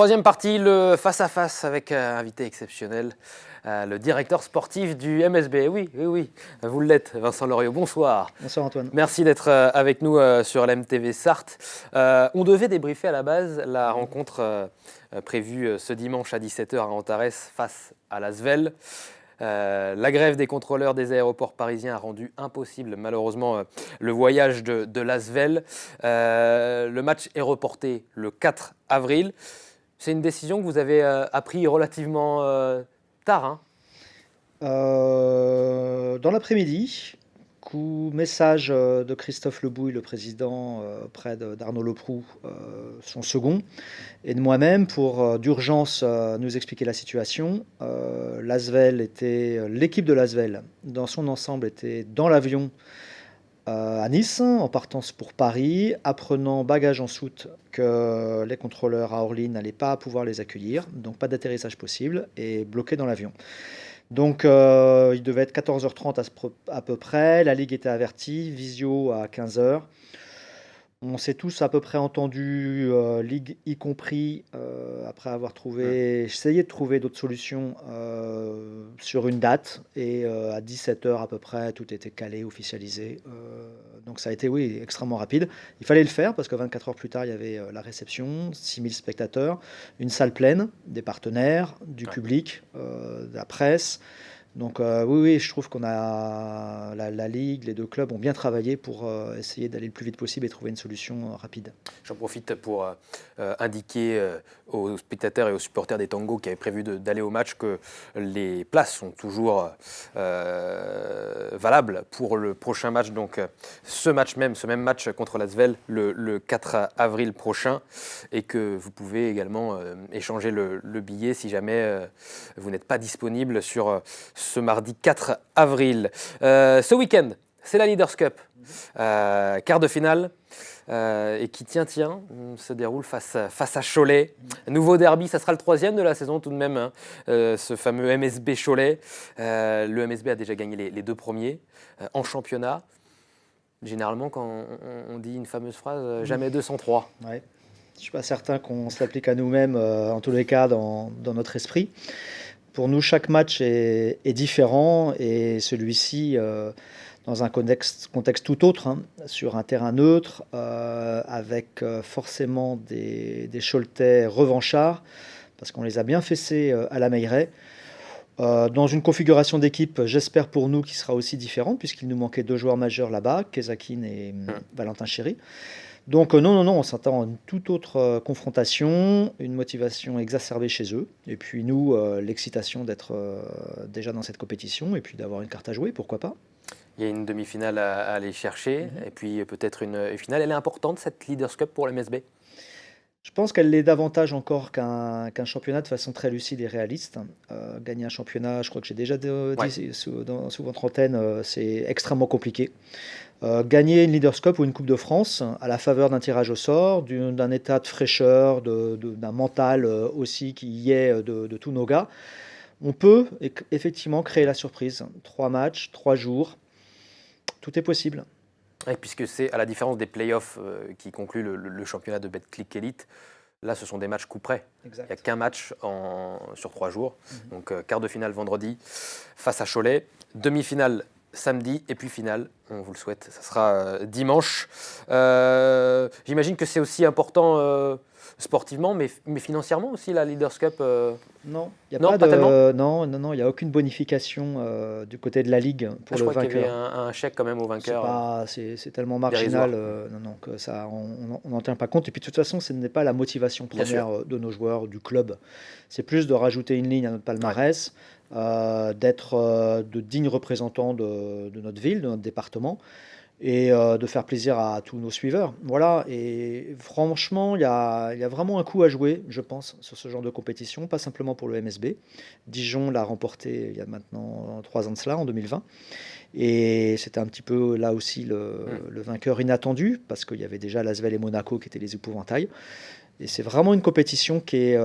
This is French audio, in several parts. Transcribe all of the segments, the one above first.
Troisième partie, le face-à-face avec un invité exceptionnel, le directeur sportif du MSB. Oui, vous l'êtes, Vincent Loriot. Bonsoir. Bonsoir Antoine. Merci d'être avec nous sur l'MTV Sarthe. On devait débriefer à la base la rencontre prévue ce dimanche à 17h à Antares face à l'Asvel. La grève des contrôleurs des aéroports parisiens a rendu impossible malheureusement le voyage de l'Asvel. Le match est reporté le 4 avril. C'est une décision que vous avez appris relativement tard. Hein. Dans l'après-midi, message de Christophe Lebouille, le président, auprès d'Arnaud Leproux, son second, et de moi-même pour d'urgence nous expliquer la situation. L'équipe de l'Asvel, dans son ensemble, était dans l'avion à Nice, en partance pour Paris, apprenant bagage en soute que les contrôleurs à Orly n'allaient pas pouvoir les accueillir, donc pas d'atterrissage possible, et bloqués dans l'avion. Donc il devait être 14h30 à peu près, la Ligue était avertie, visio à 15h. On s'est tous à peu près entendus, Ligue y compris, après avoir essayé de trouver d'autres solutions sur une date. Et à 17h à peu près, tout était calé, officialisé. Donc ça a été, oui, extrêmement rapide. Il fallait le faire parce que 24 heures plus tard, il y avait la réception, 6000 spectateurs, une salle pleine, des partenaires, du public, de la presse. Donc oui, je trouve qu'on a la Ligue, les deux clubs ont bien travaillé pour essayer d'aller le plus vite possible et trouver une solution rapide. J'en profite pour indiquer aux spectateurs et aux supporters des Tangos qui avaient prévu d'aller au match que les places sont toujours valables pour le prochain match. Donc ce même match contre l'Asvel le 4 avril prochain, et que vous pouvez également échanger le billet si jamais vous n'êtes pas disponible sur ce mardi 4 avril. Ce week-end, c'est la Leaders Cup, quart de finale, et qui se déroule face à Cholet. Nouveau derby, ça sera le 3e de la saison tout de même, hein, ce fameux MSB Cholet. Le MSB a déjà gagné les 2 premiers en championnat. Généralement, quand on dit une fameuse phrase, jamais 203. Ouais. Je ne suis pas certain qu'on se l'applique à nous-mêmes, en tous les cas, dans notre esprit. Pour nous, chaque match est différent, et celui-ci, dans un contexte tout autre, hein, sur un terrain neutre, avec forcément des Choletais revanchards, parce qu'on les a bien fessés à la Meilleraye. Dans une configuration d'équipe, j'espère pour nous, qui sera aussi différente, puisqu'il nous manquait 2 joueurs majeurs là-bas, Kezakin et Valentin Chéry. Donc non, on s'attend à une toute autre confrontation, une motivation exacerbée chez eux, et puis nous, l'excitation d'être déjà dans cette compétition, et puis d'avoir une carte à jouer, pourquoi pas. Il y a une demi-finale à aller chercher, et puis peut-être une finale. Elle est importante, cette Leaders Cup, pour le MSB? Je pense qu'elle l'est davantage encore qu'un championnat, de façon très lucide et réaliste. Gagner un championnat, je crois que j'ai déjà dit sous votre antenne, c'est extrêmement compliqué. Gagner une Leaders Cup ou une Coupe de France à la faveur d'un tirage au sort, d'un état de fraîcheur, d'un mental aussi qui y est de tous nos gars, on peut effectivement créer la surprise. 3 matchs, 3 jours, tout est possible. Et puisque c'est à la différence des playoffs qui concluent le championnat de Betclic Elite, là ce sont des matchs coup près. Exact. Il n'y a qu'un match sur 3 jours. Donc quart de finale vendredi face à Cholet, demi-finale samedi, et puis finale, on vous le souhaite, ça sera dimanche. J'imagine que c'est aussi important sportivement, mais financièrement aussi, la Leaders Cup. Non, il Non, pas tellement. Non, il n'y a aucune bonification du côté de la Ligue pour Je le crois qu'il y avait vainqueur. un chèque quand même au vainqueur. C'est tellement marginal, non, que ça, on n'en tient pas compte. Et puis de toute façon, ce n'est pas la motivation première de nos joueurs, du club. C'est plus de rajouter une ligne à notre palmarès, d'être de dignes représentants de notre ville, de notre département, et de faire plaisir à tous nos suiveurs. Voilà, et franchement, il y a vraiment un coup à jouer, je pense, sur ce genre de compétition, pas simplement pour le MSB. Dijon l'a remporté il y a maintenant 3 ans de cela, en 2020. Et c'était un petit peu là aussi le vainqueur inattendu, parce qu'il y avait déjà l'Asvel et Monaco qui étaient les épouvantails. Et c'est vraiment une compétition qui est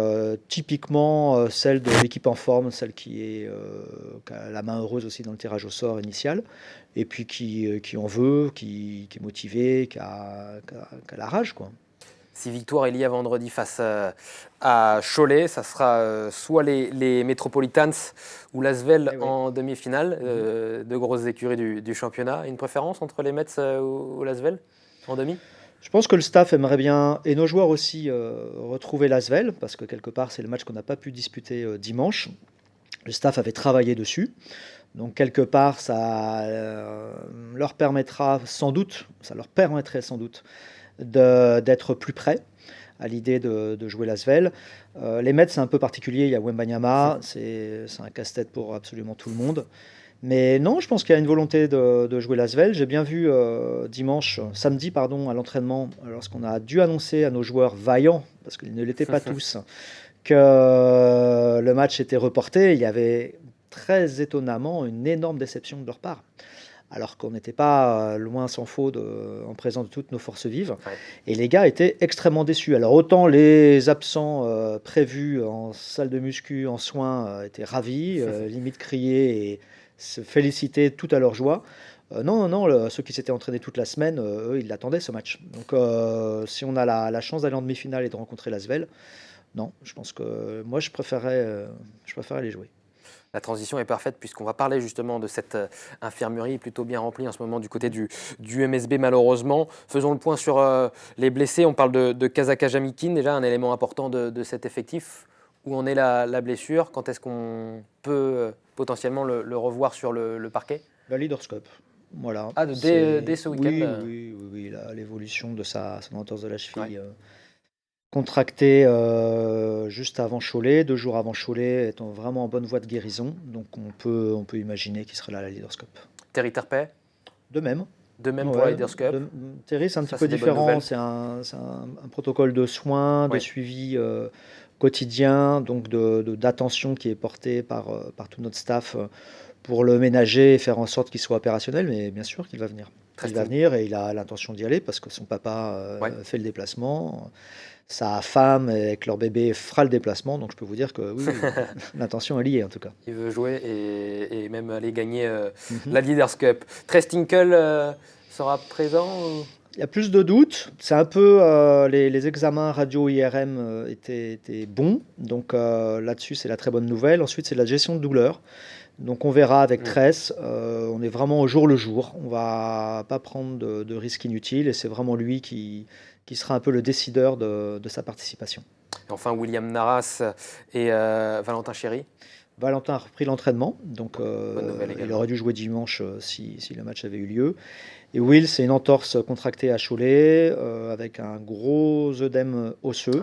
typiquement celle de l'équipe en forme, celle qui a la main heureuse aussi dans le tirage au sort initial, et puis qui en veut, qui est motivée, qui a la rage, quoi. Si victoire il y a vendredi face à Cholet, ça sera soit les Metropolitans ou l'Asvel en demi-finale, deux grosses écuries du championnat. Une préférence entre les Mets ou l'Asvel en demi? Je pense que le staff aimerait bien, et nos joueurs aussi, retrouver l'Asvel, parce que quelque part, c'est le match qu'on n'a pas pu disputer dimanche. Le staff avait travaillé dessus. Donc, quelque part, leur permettrait sans doute d'être plus près à l'idée de jouer l'Asvel. Les Mets, c'est un peu particulier. Il y a Wembanyama, c'est un casse-tête pour absolument tout le monde. Mais non, je pense qu'il y a une volonté de jouer l'Asvel. J'ai bien vu samedi, pardon, à l'entraînement, lorsqu'on a dû annoncer à nos joueurs vaillants, parce qu'ils ne l'étaient pas tous, que le match était reporté. Il y avait très étonnamment une énorme déception de leur part, alors qu'on n'était pas loin s'en faut en présence de toutes nos forces vives. Ouais. Et les gars étaient extrêmement déçus. Alors autant les absents prévus en salle de muscu, en soins, étaient ravis, limite crier et se féliciter tout à leur joie. Non, ceux qui s'étaient entraînés toute la semaine, eux, ils l'attendaient ce match. Donc si on a la chance d'aller en demi-finale et de rencontrer l'Asvel, non, je pense que moi je préférais les jouer. La transition est parfaite puisqu'on va parler justement de cette infirmerie plutôt bien remplie en ce moment du côté du MSB malheureusement. Faisons le point sur les blessés. On parle de Kazaka Jamikin, déjà un élément important de cet effectif. Où en est la blessure? Quand est-ce qu'on peut potentiellement le revoir sur le parquet? La Leaders Cup, voilà. Ah, dès ce week-end Oui, l'évolution de son entorse de la cheville. Contracté juste avant Cholet, 2 jours avant Cholet, étant vraiment en bonne voie de guérison. Donc on peut imaginer qu'il sera là à la Leaders Cup. Terry Terpet? De même. Pour la Leaders Cup. Terry, c'est un petit peu différent. C'est un protocole de soins, de suivi quotidien, donc d'attention qui est porté par tout notre staff pour le ménager et faire en sorte qu'il soit opérationnel. Mais bien sûr qu'il va venir. Il va venir et il a l'intention d'y aller parce que son papa fait le déplacement. Sa femme avec leur bébé fera le déplacement, donc je peux vous dire que oui, l'intention est liée en tout cas. Il veut jouer et même aller gagner la Leaders Cup. Trestinkel sera présent Il y a plus de doutes. C'est un peu les examens radio IRM étaient bons, donc là-dessus c'est la très bonne nouvelle. Ensuite c'est la gestion de douleur. Donc on verra avec Tress, on est vraiment au jour le jour. On va pas prendre de risques inutiles et c'est vraiment lui qui sera un peu le décideur de sa participation. Et enfin, William Naras et Valentin Chéry. Valentin a repris l'entraînement, donc il aurait dû jouer dimanche si le match avait eu lieu. Et Will, c'est une entorse contractée à Cholet avec un gros œdème osseux.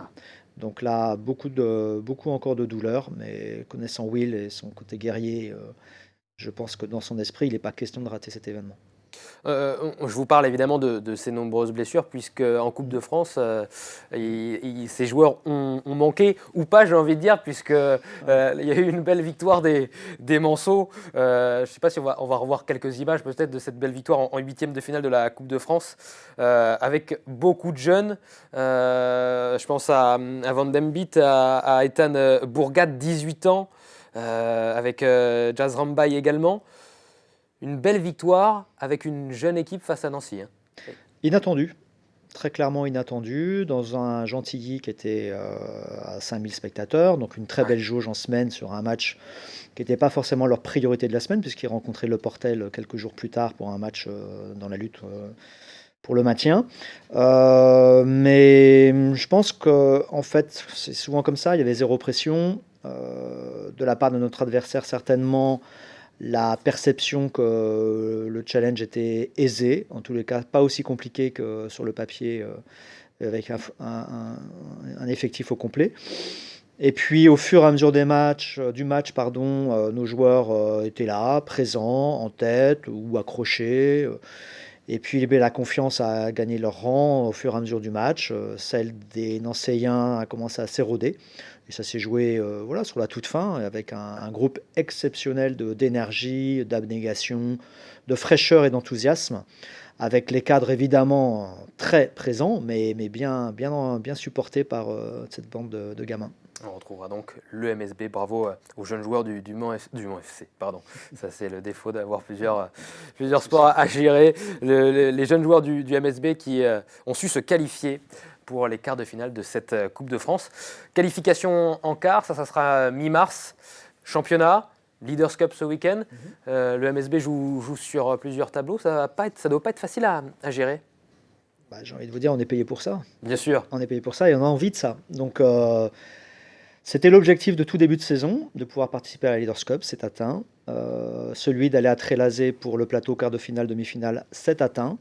Donc là, beaucoup encore de douleur, mais connaissant Will et son côté guerrier, je pense que dans son esprit, il n'est pas question de rater cet événement. Je vous parle évidemment de ces nombreuses blessures, puisque en Coupe de France, ces joueurs ont manqué, ou pas, j'ai envie de dire, puisque il y a eu une belle victoire des Manceaux. Je ne sais pas si on va revoir quelques images peut-être de cette belle victoire en 8e de finale de la Coupe de France, avec beaucoup de jeunes. Je pense à Van Dembit, à Ethan Bourgade, 18 ans, avec Jazz Rambaye également. Une belle victoire avec une jeune équipe face à Nancy. Inattendu, très clairement inattendu, dans un Gentilly qui était à 5000 spectateurs, donc une très belle jauge en semaine sur un match qui n'était pas forcément leur priorité de la semaine, puisqu'ils rencontraient Le Portel quelques jours plus tard pour un match dans la lutte pour le maintien. Mais je pense qu'en fait, c'est souvent comme ça, il y avait zéro pression de la part de notre adversaire certainement. La perception que le challenge était aisé, en tous les cas pas aussi compliqué que sur le papier avec un effectif au complet. Et puis au fur et à mesure du match, nos joueurs étaient là, présents, en tête ou accrochés. Et puis la confiance a gagné leur rang au fur et à mesure du match. Celle des Nancéiens a commencé à s'éroder. Et ça s'est joué sur la toute fin, avec un groupe exceptionnel d'énergie, d'abnégation, de fraîcheur et d'enthousiasme, avec les cadres évidemment très présents, mais bien supportés par cette bande de gamins. On retrouvera donc le MSB. Bravo aux jeunes joueurs du Mans FC. Pardon. Ça, c'est le défaut d'avoir plusieurs sports à gérer. Les jeunes joueurs du MSB qui ont su se qualifier pour les quarts de finale de cette Coupe de France. Qualification en quart, ça sera mi-mars. Championnat, Leaders Cup ce week-end. Le MSB joue sur plusieurs tableaux. Ça ne doit pas être facile à gérer. J'ai envie de vous dire, on est payé pour ça. Bien sûr. On est payé pour ça et on a envie de ça. Donc, c'était l'objectif de tout début de saison, de pouvoir participer à la Leaders Cup, c'est atteint. Celui d'aller à Trélazé pour le plateau quart de finale, demi-finale, c'est atteint.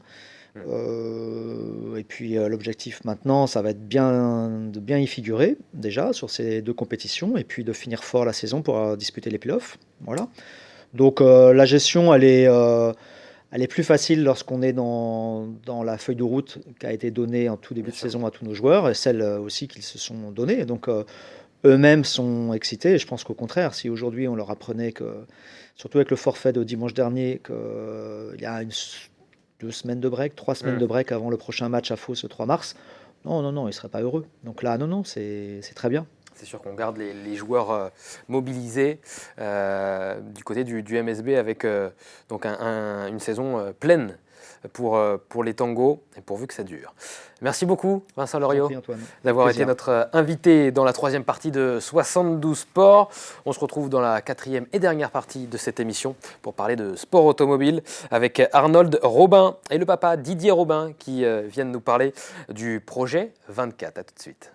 Et puis l'objectif maintenant, ça va être de bien y figurer déjà sur ces deux compétitions et puis de finir fort la saison pour disputer les playoffs. Voilà. Donc la gestion, elle est plus facile lorsqu'on est dans la feuille de route qui a été donnée en tout début de saison à tous nos joueurs et celle aussi qu'ils se sont donnée. Donc eux-mêmes sont excités. Et je pense qu'au contraire, si aujourd'hui on leur apprenait que, surtout avec le forfait de dimanche dernier, qu'il y a 2 semaines de break, 3 semaines de break avant le prochain match à Fos le 3 mars, non, ils ne seraient pas heureux. Donc là, non, c'est très bien. C'est sûr qu'on garde les joueurs mobilisés du côté du MSB avec donc une saison pleine pour les tangos et pourvu que ça dure. Merci beaucoup Vincent Loriot d'avoir été notre invité dans la 3e partie de 72 Sports. On se retrouve dans la 4e et dernière partie de cette émission pour parler de sport automobile avec Arnold Robin et le papa Didier Robin qui viennent nous parler du projet 24. À tout de suite.